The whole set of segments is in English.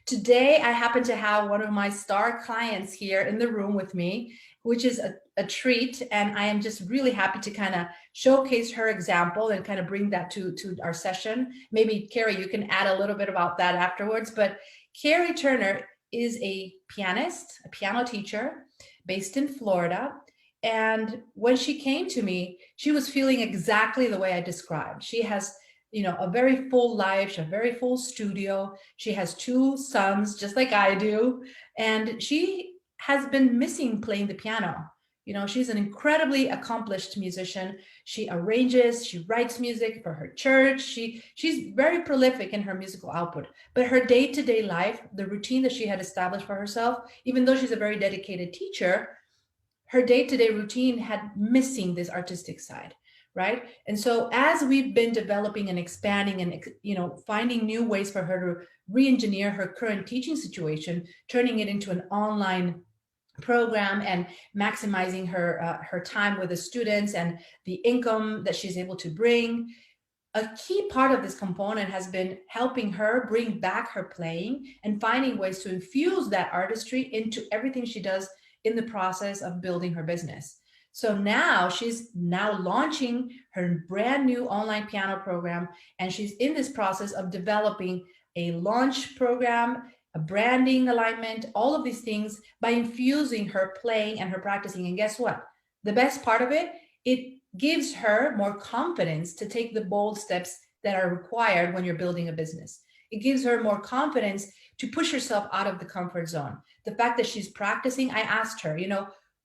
Today, I happen to have one of my star clients here in the room with me, which is a treat. And I am just really happy to kind of showcase her example and kind of bring that to our session. Maybe, Kerri, you can add a little bit about that afterwards. But Kerri Turner is a pianist, a piano teacher based in Florida. And when she came to me, she was feeling exactly the way I described. She has, a very full life, she has a very full studio. She has two sons, just like I do. And she has been missing playing the piano. She's an incredibly accomplished musician. She arranges, she writes music for her church. She's very prolific in her musical output. But her day-to-day life, the routine that she had established for herself, even though she's a very dedicated teacher, her day-to-day routine had missing this artistic side, right? And so as we've been developing and expanding and finding new ways for her to re-engineer her current teaching situation, turning it into an online program and maximizing her time with the students and the income that she's able to bring, a key part of this component has been helping her bring back her playing and finding ways to infuse that artistry into everything she does in the process of building her business. So now she's now launching her brand new online piano program, and she's in this process of developing a launch program, a branding alignment, all of these things by infusing her playing and her practicing. And guess what? The best part of it, it gives her more confidence to take the bold steps that are required when you're building a business. It gives her more confidence to push herself out of the comfort zone. The fact that she's practicing, I asked her,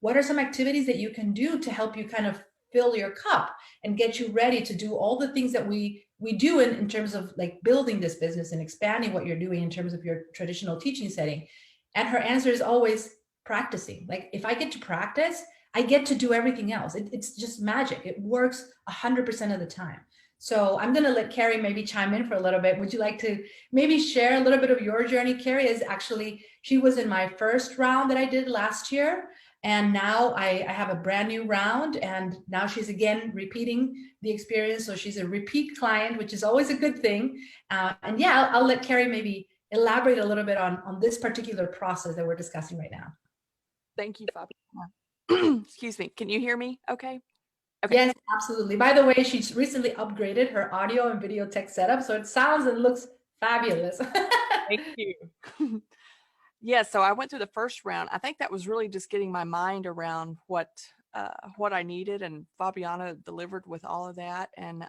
what are some activities that you can do to help you kind of fill your cup and get you ready to do all the things that we do in terms of like building this business and expanding what you're doing in terms of your traditional teaching setting. And her answer is always practicing. Like, if I get to practice, I get to do everything else. It's just magic. It works 100% of the time. So I'm going to let Kerri maybe chime in for a little bit. Would you like to maybe share a little bit of your journey? Kerri is actually, she was in my first round that I did last year. And now I have a brand new round, and now she's again repeating the experience. So she's a repeat client, which is always a good thing. And yeah, I'll let Kerri maybe elaborate a little bit on this particular process that we're discussing right now. Thank you, Fabiana. Excuse me. Can you hear me? Okay. Okay. Yes, absolutely. By the way, she's recently upgraded her audio and video tech setup, so it sounds and looks fabulous. Thank you. Yeah, so I went through the first round. I think that was really just getting my mind around what I needed, and Fabiana delivered with all of that. And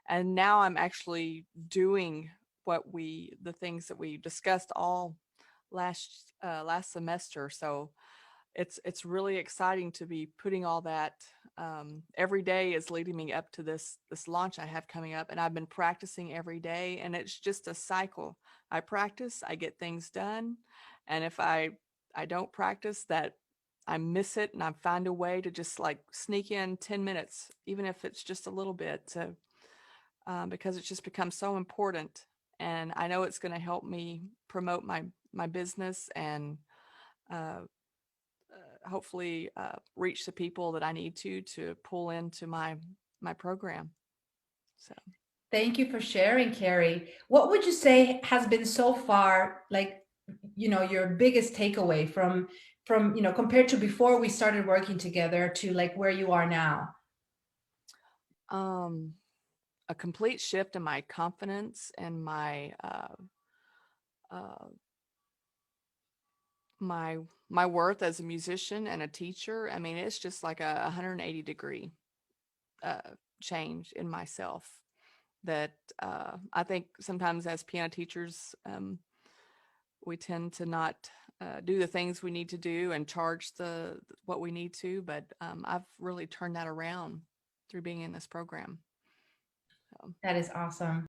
now I'm actually doing the things that we discussed all last semester. So it's really exciting to be putting all that. Every day is leading me up to this launch I have coming up, and I've been practicing every day, and it's just a cycle. I practice, I get things done, and if I don't practice, that I miss it, and I find a way to just like sneak in 10 minutes, even if it's just a little bit, to because it's just become so important, and I know it's going to help me promote my business and uh, hopefully reach the people that I need to pull into my program. So Thank you for sharing, Kerri. What would you say has been so far, like, your biggest takeaway from, compared to before we started working together to like where you are now? um, a complete shift in my confidence and uh, my my worth as a musician and a teacher. I mean, it's just like a 180-degree uh, change in myself that I think sometimes as piano teachers, we tend to not do the things we need to do and charge what we need to. But I've really turned that around through being in this program. So. That is awesome.